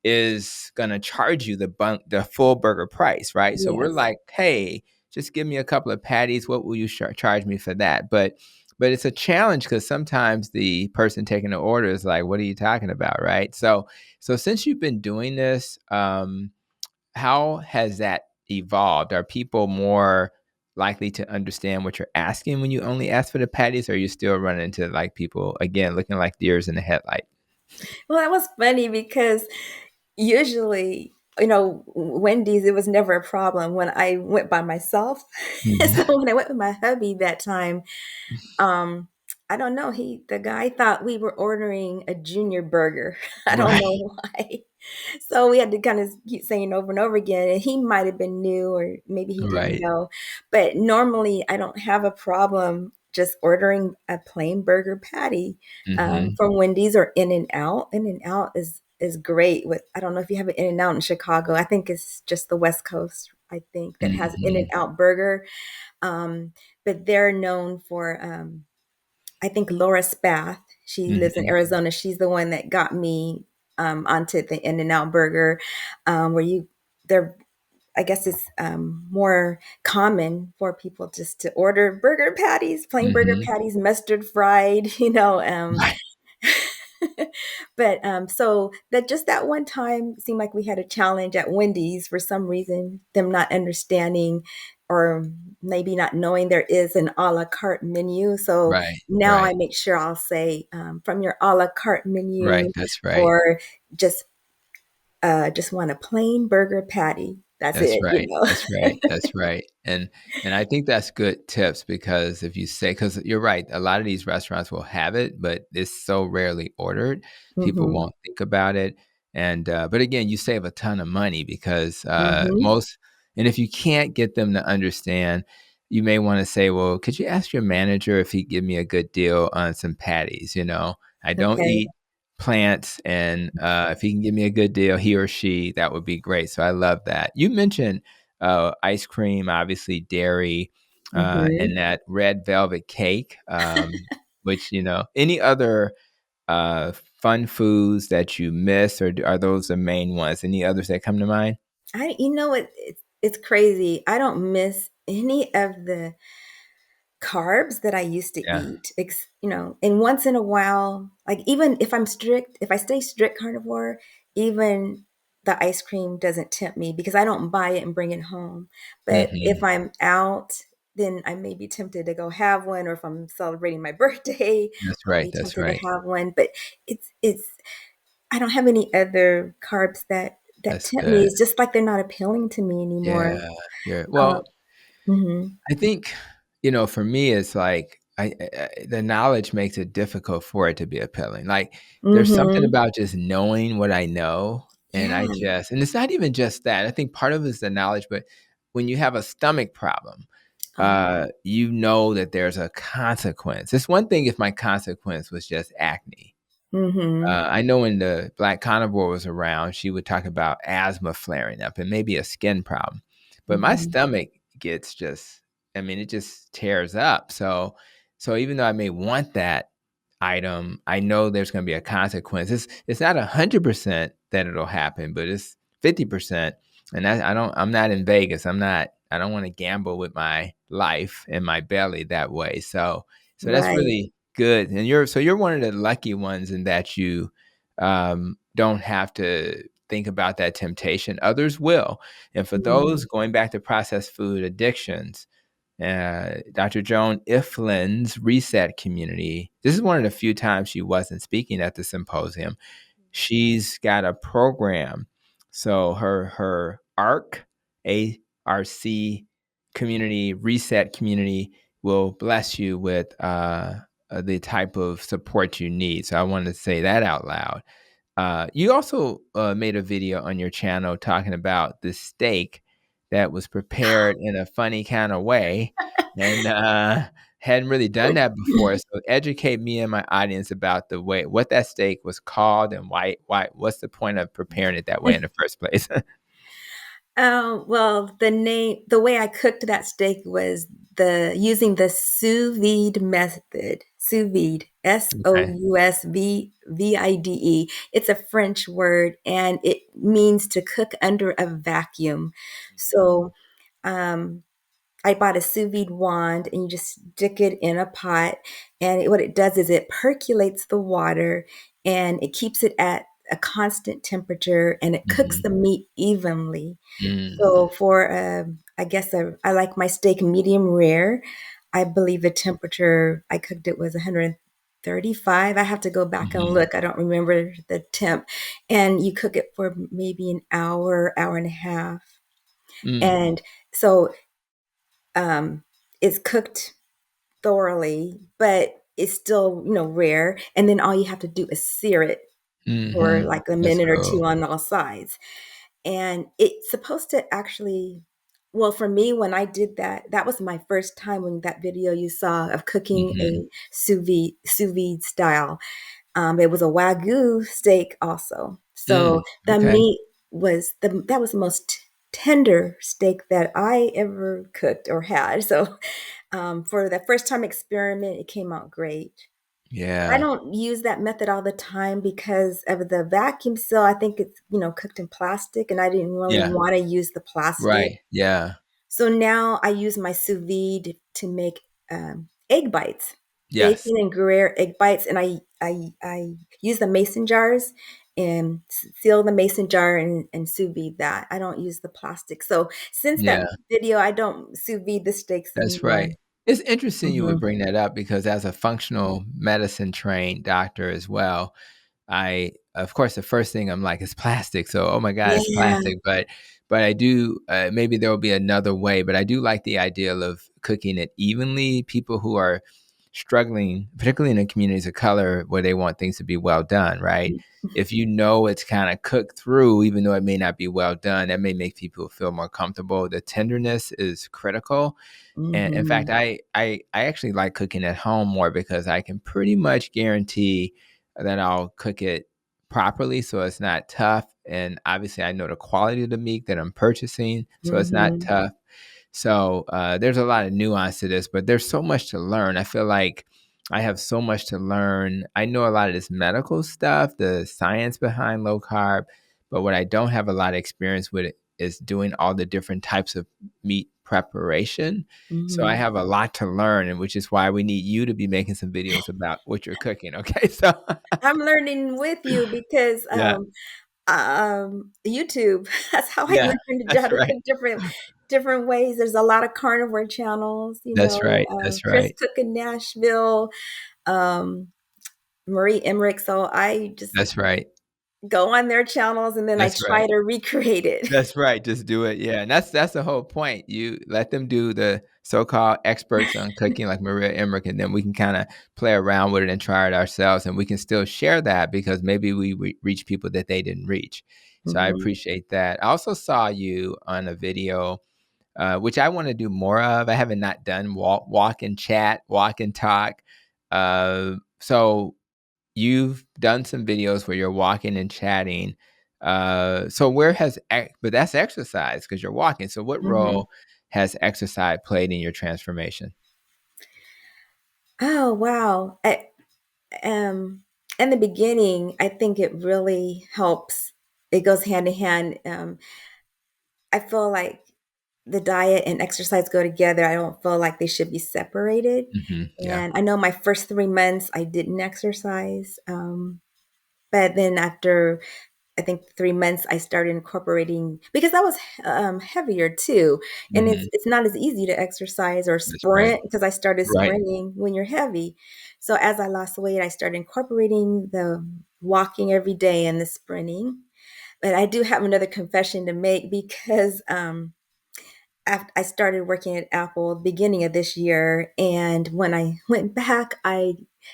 is gonna charge you the full burger price, right? So we're Yes. like, hey, just give me a couple of patties. What will you charge me for that? But it's a challenge because sometimes the person taking the order is like, what are you talking about, right? So since you've been doing this, how has that evolved? Are people more likely to understand what you're asking when you only ask for the patties, or are you still running into like people again looking like deers in the headlight? Well, that was funny because usually, Wendy's, it was never a problem when I went by myself. So Mhm. when I went with my hubby that time, um, I don't know, the guy thought we were ordering a junior burger. I don't Right, know why. So we had to kind of keep saying over and over again, and he might have been new or maybe he didn't right. know. But normally I don't have a problem just ordering a plain burger patty Mhm. from Wendy's or In-N-Out. In-N-Out is great with, I don't know if you have an In-N-Out in Chicago. I think it's just the West Coast, I think, that has Mhm. In-N-Out burger. Um, but they're known for I think Laura Spath, she lives in Mhm. Arizona. She's the one that got me onto the In-N-Out burger, where they're I guess it's more common for people just to order burger patties, plain burger Mm-hmm. patties, mustard fried, Right. But so that just that one time seemed like we had a challenge at Wendy's for some reason, them not understanding or maybe not knowing there is an a la carte menu. So Right. now Right. I make sure I'll say from your a la carte Right. menu, That's right. or just just want a plain burger patty. That's That's it, right. That's right. That's right. And I think that's good tips because if you say, because you're right, a lot of these restaurants will have it, but it's so rarely ordered, people Hmm. won't think about it. And but again, you save a ton of money because Hmm. most, and if you can't get them to understand, you may want to say, well, could you ask your manager if he'd give me a good deal on some patties? I don't Okay. eat plants, and if he can give me a good deal, he or she, that would be great. So I love that. You mentioned ice cream, obviously dairy, Hmm. and that red velvet cake, which, any other fun foods that you miss, or are those the main ones? Any others that come to mind? You know what? It's crazy. I don't miss any of the carbs that I used to Yeah. eat. And once in a while, like even if I stay strict carnivore, even the ice cream doesn't tempt me because I don't buy it and bring it home. But if Hmm. I'm out, then I may be tempted to go have one, or if I'm celebrating my birthday, That's I'll right. be That's tempted to right. have one. But it's I don't have any other carbs that That's tempt me. good. It's just like they're not appealing to me anymore. Yeah. Yeah. Uh, Well, mhm. I think, for me, it's like the knowledge makes it difficult for it to be appealing. Like, there's something Mhm. about just knowing what I know, and Yeah. and it's not even just that. I think part of it is the knowledge, but when you have a stomach problem, Oh. you know that there's a consequence. It's one thing if my consequence was just acne. Mhm. I know when the Black Carnivore was around, she would talk about asthma flaring up and maybe a skin problem. But my Mhm. stomach gets just, I mean, it just tears up. So even though I may want that item, I know there's going to be a consequence. It's not 100% that it'll happen, but it's 50%. And I'm not in Vegas. I don't want to gamble with my life and my belly that way. So that's Right. really good. And you're one of the lucky ones in that you don't have to think about that temptation. Others will. And for Mhm. those going back to processed food addictions, Dr. Joan Iflin's Reset Community, this is one of the few times she wasn't speaking at the symposium. She's got a program. So her ARC community, Reset Community, will bless you with the type of support you need. So I wanted to say that out loud. You also made a video on your channel talking about the steak that was prepared in a funny kind of way, and hadn't really done that before. So educate me and my audience about what that steak was called, and what's the point of preparing it that way in the first place? Well, the way I cooked that steak was the using the sous vide method. Sous vide, Okay. Sousvide. It's a French word, and it means to cook under a vacuum. So, um, I bought a sous vide wand, and you just stick it in a pot, and what it does is it percolates the water, and it keeps it at a constant temperature, and it cooks Mhm. the meat evenly. Mm. So for I guess I like my steak medium rare. I believe the temperature I cooked it was 135. I have to go back and Mhm. look. I don't remember the temp. And you cook it for maybe an hour, hour and a half. Mm. And so um, it's cooked thoroughly, but it's still, rare. And then all you have to do is sear it for Mhm. like a That's minute or cool. two on all sides. And it's supposed to actually, well, for me, when I did that, that was my first time when that video you saw of cooking Mhm. a sous vide style. It was a Wagyu steak also. So Mm. the Okay. meat that was the most tender steak that I ever cooked or had. So for the first time experiment, it came out great. I Yeah. don't use that method all the time because of the vacuum seal. I think it's, cooked in plastic and I didn't really Yeah. want to use the plastic. Right. Yeah. So now I use my sous vide to make egg bites, Yes. bacon and Gruyere egg bites, and I use the mason jars and seal the mason jar and sous vide that. I don't use the plastic. So since that Yeah. video, I don't sous vide the steaks That's anymore. right. It's interesting you would Hmm. bring that up because as a functional medicine trained doctor as well, I of course, the first thing I'm like, "It's plastic." So, "Oh my god, it's Yeah. plastic." But I do, maybe there will be another way, but I do like the idea of cooking it evenly. People who are struggling, particularly in the communities of color where they want things to be well done, right? If you know it's kinda cooked through, even though it may not be well done, that may make people feel more comfortable. The tenderness is critical. And in fact, Hmm. I actually like cooking at home more because I can pretty much guarantee that I'll cook it properly so it's not tough. And obviously, I know the quality of the meat that I'm purchasing, so it's not Hmm. tough. So there's a lot of nuance to this, but there's so much to learn. I feel like I have so much to learn. I know a lot of this medical stuff, the science behind low carb, but what I don't have a lot of experience with is doing all the different types of meat preparation. So I Hmm. have a lot to learn, and which is why we need you to be making some videos about what you're cooking. Okay, so I'm learning with you because yeah, YouTube. That's how I yeah, learned how that's to right, cook different ways. There's a lot of carnivore channels, that's right, that's Chris right, Cook in Nashville, um, Marie Emmerich. So I just that's right, go on their channels and then I that's try right. to recreate it. That's right, just do it, yeah, and that's the whole point. You let them do the so-called experts on cooking like Maria Emmerich, and then we can kinda play around with it and try it ourselves, and we can still share that because maybe we reach people that they didn't reach. So I Mhm, appreciate that. I also saw you on a video, which I wanna do more of. I haven't not done walk and chat, walk and talk. So you've done some videos where you're walking and chatting. So where has but that's exercise because you're walking. So what mhm. role has exercise played in your transformation? Oh, wow. Um, in the beginning, I think it really helps. It goes hand in hand. I feel like the diet and exercise go together. I don't feel like they should be separated. Mhm, yeah, And I know my first 3 months I didn't exercise. But then after I think 3 months, I started incorporating because I was heavier too, and mhm, it's not as easy to exercise or that's right, sprint because I started right, sprinting when you're heavy. So as I lost weight, I started incorporating the walking every day and the sprinting. But I do have another confession to make because after I started working at Apple beginning of this year, and when I went back, I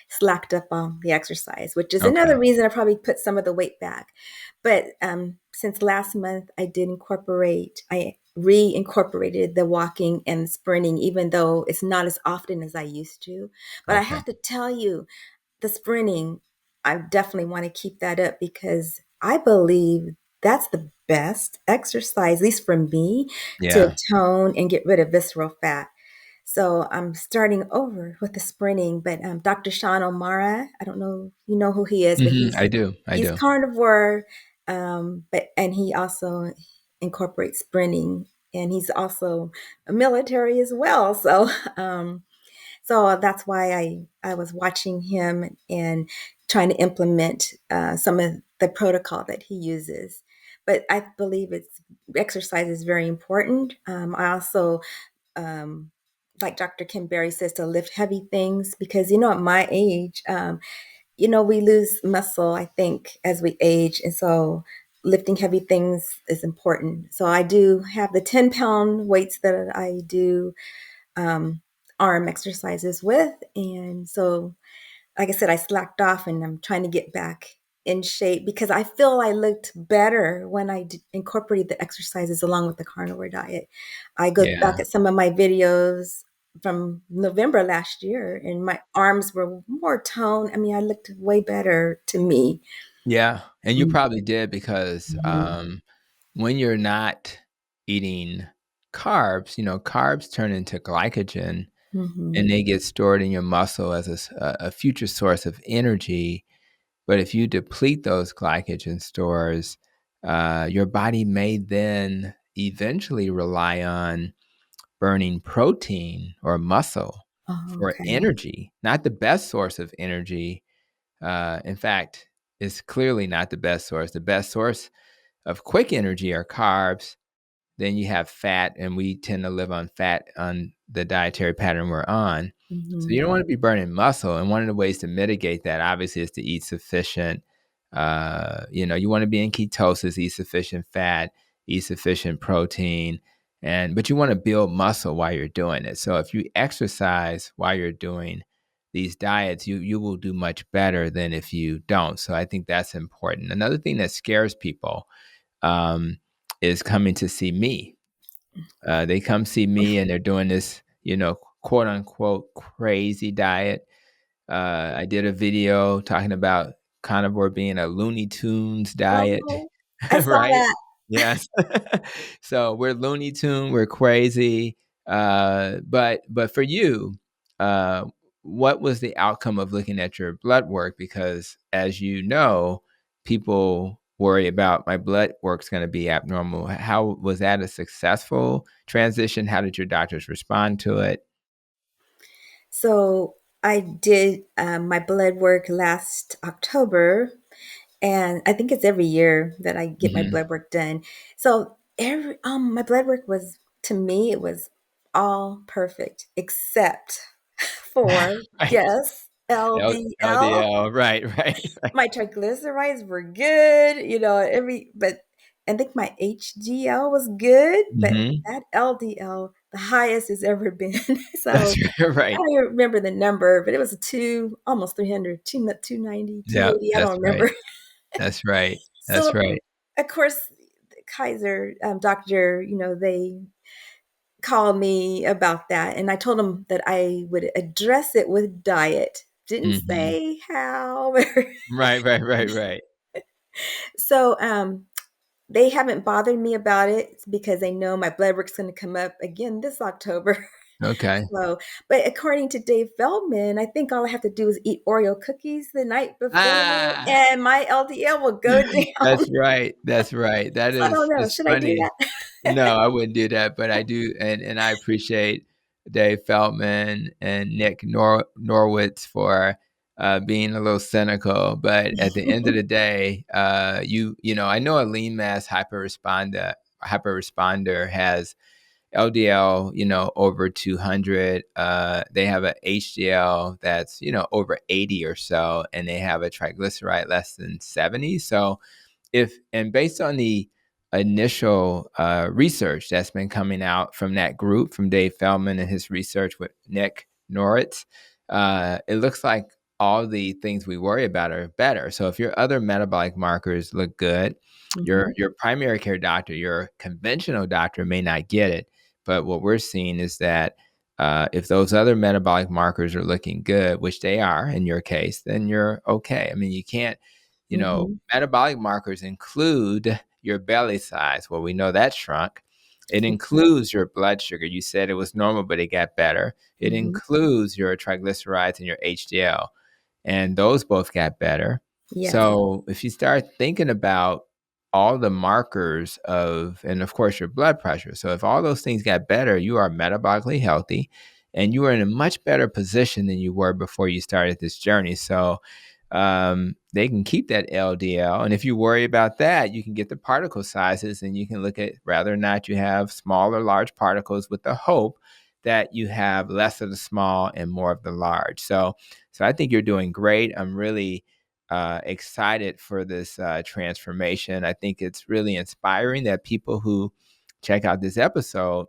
slacked up on the exercise, which is another okay, reason I probably put some of the weight back. But since last month, I reincorporated the walking and sprinting, even though it's not as often as I used to. But I okay, have to tell you, the sprinting, I definitely want to keep that up because I believe that's the best exercise, at least for me, to yeah, tone and get rid of visceral fat. So I'm starting over with the sprinting, but Dr. Sean O'Mara, I don't know if you know who he is, but mhm, I he's do, carnivore, but and he also incorporates sprinting, and he's also a military as well. So so that's why I was watching him and trying to implement some of the protocol that he uses. But I believe it's exercise is very important. I also um, like Dr. Kim Berry says, to lift heavy things because at my age, we lose muscle. I think as we age, and so lifting heavy things is important. So I do have the 10-pound weights that I do um, arm exercises with. And so, like I said, I slacked off and I'm trying to get back in shape because I feel I looked better when I incorporated the exercises along with the carnivore diet. I go back yeah, at some of my videos from November last year and my arms were more toned. I mean, I looked way better to me. yeah, and you probably did because, Mm-hmm. when you're not eating carbs, carbs turn into glycogen Mm-hmm. and they get stored in your muscle as a future source of energy. But if you deplete those glycogen stores, your body may then eventually rely on burning protein or muscle Oh, for okay. energy. Not the best source of energy. In fact, it's clearly not the best source. The best source of quick energy are carbs. Then you have fat, and we tend to live on fat on the dietary pattern we're on. So Mm-hmm. you don't want to be burning muscle. And one of the ways to mitigate that, obviously, is to eat sufficient. You want to be in ketosis, eat sufficient fat, eat sufficient protein, but you want to build muscle while you're doing it. So if you exercise while you're doing these diets, you will do much better than if you don't. So I think that's important. Another thing that scares people um, is coming to see me. They come see me and they're doing this, quote unquote crazy diet. I did a video talking about carnivore being a Looney Tunes diet, Oh, I saw right? that. Yes. So we're Looney Tune, we're crazy. But for you, uh, what was the outcome of looking at your blood work? Because as you know, people worry about my blood work's going to be abnormal. How was that a successful transition? How did your doctors respond to it? So I did my blood work last October, and I think it's every year that I get my Hmm. blood work done. So every my blood work was, to me, it was all perfect except for, Right. guess, LDL. LDL. Right. Right. Right. My triglycerides were good, but I think my HDL was good, but Hmm. that LDL, the highest it's ever been. That's So I right. don't even remember the number, but it was almost 300, 290, Yeah, 280. I don't that's right. remember. That's right. That's So, right. of course, Kaiser doctor, they called me about that, and I told them that I would address it with diet. Didn't Mhm. say how. Right, right, right, right. So, they haven't bothered me about it because they know my blood work's going to come up again this October. Okay. So, but according to Dave Feldman, I think all I have to do is eat Oreo cookies the night before, Ah! and my LDL will go down. That's right, that's right. That So I don't is know. it's Should I do funny. that? No, I wouldn't do that, but I do, and I appreciate Dave Feldman and Nick Norwitz for being a little cynical. But at the end of the day, I know a lean mass hyper responder has LDL, over 200. They have a HDL that's, over 80 or so, and they have a triglyceride less than 70. So and based on the initial research that's been coming out from that group, from Dave Feldman and his research with Nick Norritz, it looks like all the things we worry about are better. So if your other metabolic markers look good, Mhm, your primary care doctor, your conventional doctor may not get it. But what we're seeing is that if those other metabolic markers are looking good, which they are in your case, then you're okay. I mean, you can't, mhm. metabolic markers include your belly size. Well, we know that shrunk. It Okay. includes your blood sugar. You said it was normal, but it got better. It Mhm. includes your triglycerides and your HDL, and those both got better. Yes. So if you start thinking about all the markers and of course your blood pressure. So if all those things got better, you are metabolically healthy and you are in a much better position than you were before you started this journey. So they can keep that LDL. And if you worry about that, you can get the particle sizes and you can look at whether or not you have small or large particles with the hope that you have less of the small and more of the large. So I think you're doing great. I'm really excited for this transformation. I think it's really inspiring that people who check out this episode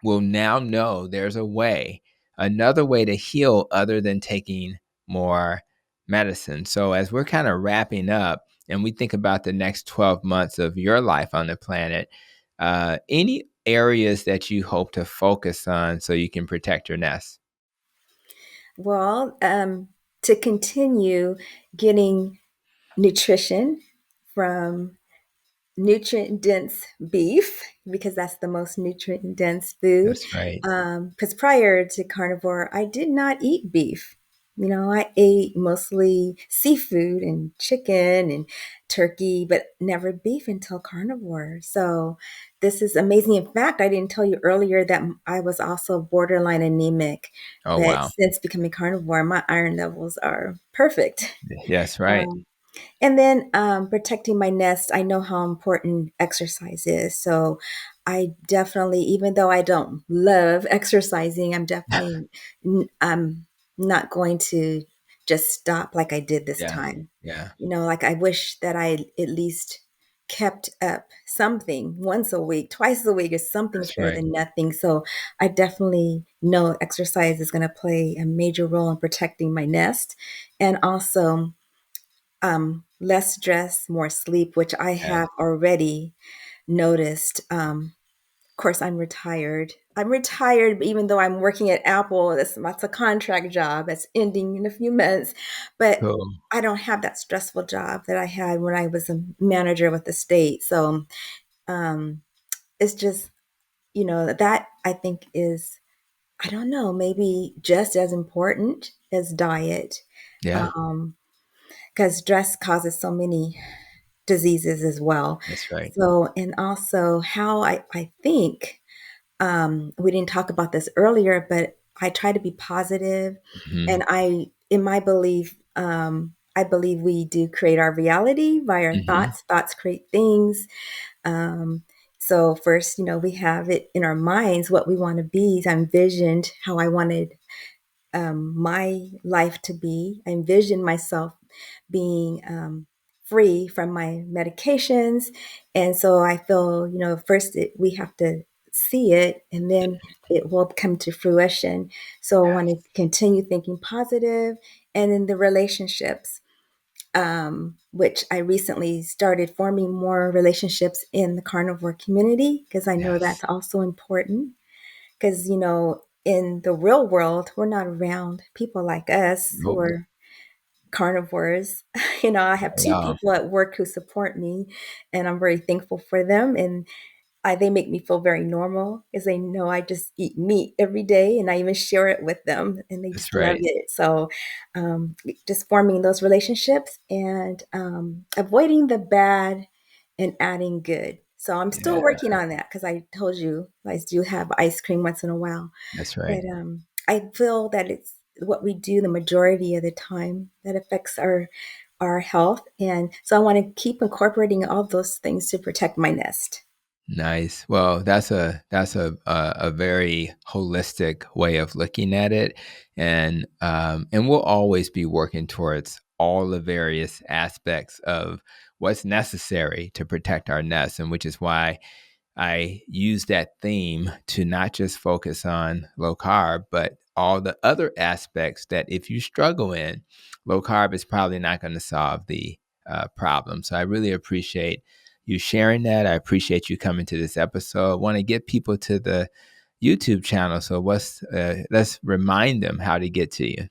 will now know there's another way to heal other than taking more medicine. So, as we're kind of wrapping up and we think about the next 12 months of your life on the planet, any areas that you hope to focus on so you can protect your nest? Well, to continue getting nutrition from nutrient dense beef because that's the most nutrient dense food. That's right. Because prior to carnivore, I did not eat beef. You know, I ate mostly seafood and chicken and turkey, but never beef until carnivore. So this is amazing. In fact, I didn't tell you earlier that I was also borderline anemic, Oh, but wow. since becoming carnivore, my iron levels are perfect. Yes, right. Um, and then protecting my nest, I know how important exercise is. So I definitely, even though I don't love exercising, I'm not going to just stop like I did this Yeah. time. Yeah. You know, like I wish that I at least kept up something once a week, twice a week, is something's That's better right. than nothing. So I definitely know exercise is going to play a major role in protecting my nest and also less stress, more sleep, which I Yeah. have already noticed. Of course, I'm retired. I'm retired, even though I'm working at Apple. That's a contract job that's ending in a few months. But Cool. I don't have that stressful job that I had when I was a manager with the state. So um, it's just, you know, that I think is, I don't know, maybe just as important as diet. Yeah. Um, because stress causes so many diseases as well. That's right. So, and also how I think, we didn't talk about this earlier, but I try to be positive, Hmm. and in my belief, I believe we do create our reality by our Hmm. thoughts. Thoughts create things. Um, so first, you know, we have it in our minds what we want to be. I envisioned how I wanted my life to be. I envisioned myself being free from my medications. And so I feel, you know, first we have to see it and then it will come to fruition. So I want to continue thinking positive. And in the relationships, which I recently started forming more relationships in the carnivore community because I know Yes. that's also important. Because, you know, in the real world, we're not around people like us who Nope. are carnivores. You know, I have Not at two all. people at work who support me, and I'm very thankful for them. And they make me feel very normal because they know I just eat meat every day, and I even share it with them, and they That's just love right. it. So, um, just forming those relationships and avoiding the bad and adding good. So I'm still Yeah. working on that because I told you I do have ice cream once in a while. That's right. But I feel that it's what we do the majority of the time that affects our health, and so I want to keep incorporating all those things to protect my nest. Nice. Well, that's a very holistic way of looking at it, and we'll always be working towards all the various aspects of what's necessary to protect our nest, and which is why I use that theme to not just focus on low carb, but all the other aspects that if you struggle in, low carb is probably not going to solve the problem. So I really appreciate you sharing that. I appreciate you coming to this episode. I want to get people to the YouTube channel. So let's remind them how to get to you.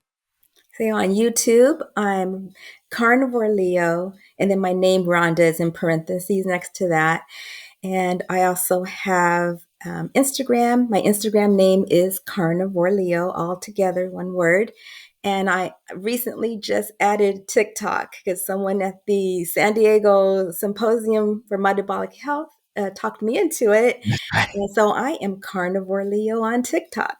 So on YouTube, I'm Carnivore Leo, and then my name Rhonda is in parentheses next to that. And I also have Instagram. My Instagram name is Carnivore Leo, all together, one word. And I recently just added TikTok because someone at the San Diego Symposium for Metabolic Health talked me into it. And so I am Carnivore Leo on TikTok.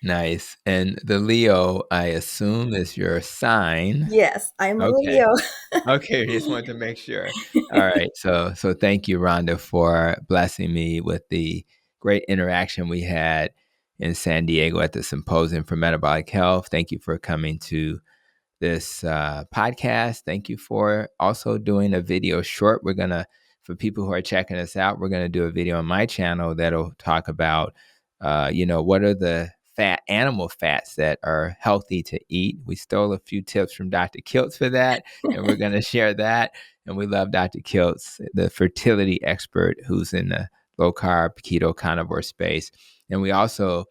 Nice. And the Leo, I assume, is your sign. Yes, I'm a Okay. Leo. Okay, just wanted to make sure. All right, so thank you, Rhonda, for blessing me with the great interaction we had in San Diego at the Symposium for Metabolic Health. Thank you for coming to this podcast. Thank you for also doing a video short. For people who are checking us out, we're gonna do a video on my channel that'll talk about, what are the animal fats that are healthy to eat. We stole a few tips from Dr. Kiltz for that, and we're gonna share that. And we love Dr. Kiltz, the fertility expert who's in the low carb keto carnivore space. And we also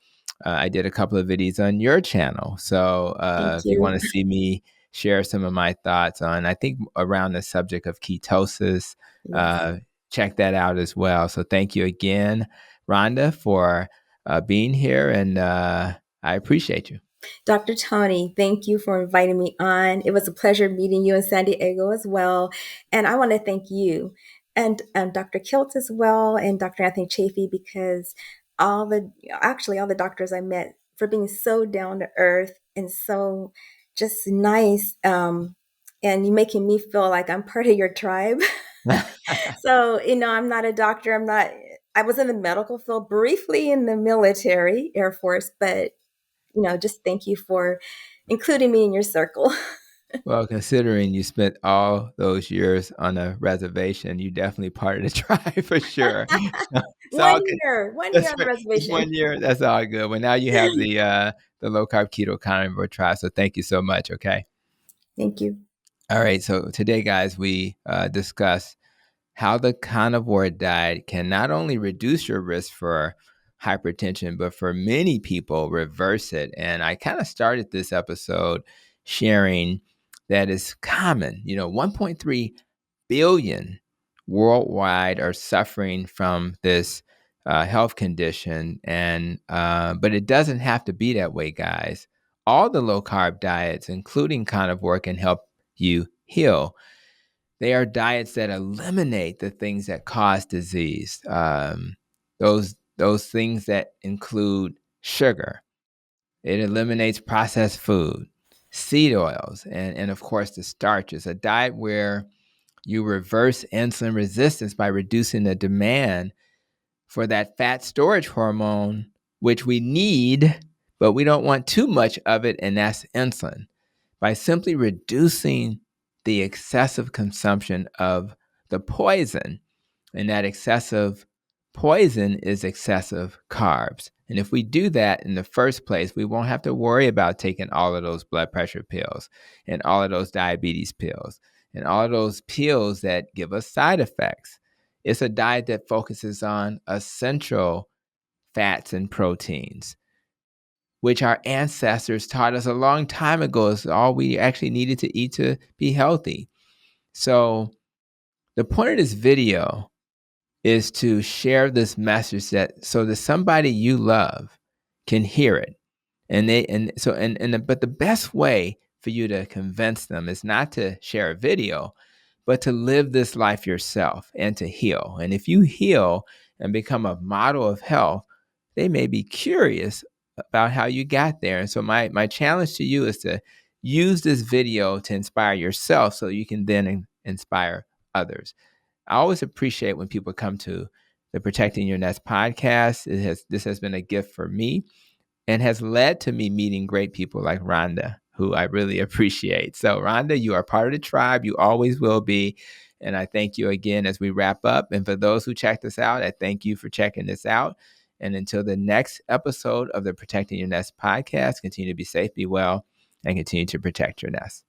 I did a couple of videos on your channel. So Thank if you you. want to see me share some of my thoughts on, I think around the subject of ketosis, Yes. check that out as well. So thank you again, Rhonda, for being here, and I appreciate you. Dr. Tony, thank you for inviting me on. It was a pleasure meeting you in San Diego as well. And I want to thank you and Dr. Kilt as well, and Dr. Anthony Chafee, because all the doctors I met, for being so down to earth and so just nice. And you making me feel like I'm part of your tribe. So, I'm not a doctor. I was in the medical field briefly in the military, Air Force, but just thank you for including me in your circle. Well, considering you spent all those years on a reservation, you definitely part of the tribe for sure. So it's one all good. year, one year That's on the right. Just reservation. 1 year. That's all good. Well, now you have the low carb keto carnivore tribe. So thank you so much. Okay. Thank you. All right. So today, guys, we discuss how the carnivore diet can not only reduce your risk for hypertension, but for many people, reverse it. And I kind of started this episode sharing that it's common. 1.3 billion worldwide are suffering from this health condition, and but it doesn't have to be that way, guys. All the low carb diets, including carnivore, can help you heal. They are diets that eliminate the things that cause disease. Those things that include sugar. It eliminates processed food, seed oils, and of course the starches. A diet where you reverse insulin resistance by reducing the demand for that fat storage hormone, which we need, but we don't want too much of it, and that's insulin. By simply reducing the excessive consumption of the poison, and that excessive poison is excessive carbs. And if we do that in the first place, we won't have to worry about taking all of those blood pressure pills and all of those diabetes pills and all of those pills that give us side effects. It's a diet that focuses on essential fats and proteins, which our ancestors taught us a long time ago is all we actually needed to eat to be healthy. So the point of this video is to share this message so that somebody you love can hear it. But the best way for you to convince them is not to share a video, but to live this life yourself and to heal. And if you heal and become a model of health, they may be curious about how you got there. And so my challenge to you is to use this video to inspire yourself so you can then inspire others. I always appreciate when people come to the Protecting Your Nest podcast. This has been a gift for me and has led to me meeting great people like Rhonda, who I really appreciate. So, Rhonda, you are part of the tribe. You always will be. And I thank you again as we wrap up. And for those who checked us out, I thank you for checking this out. And until the next episode of the Protecting Your Nest podcast, continue to be safe, be well, and continue to protect your nest.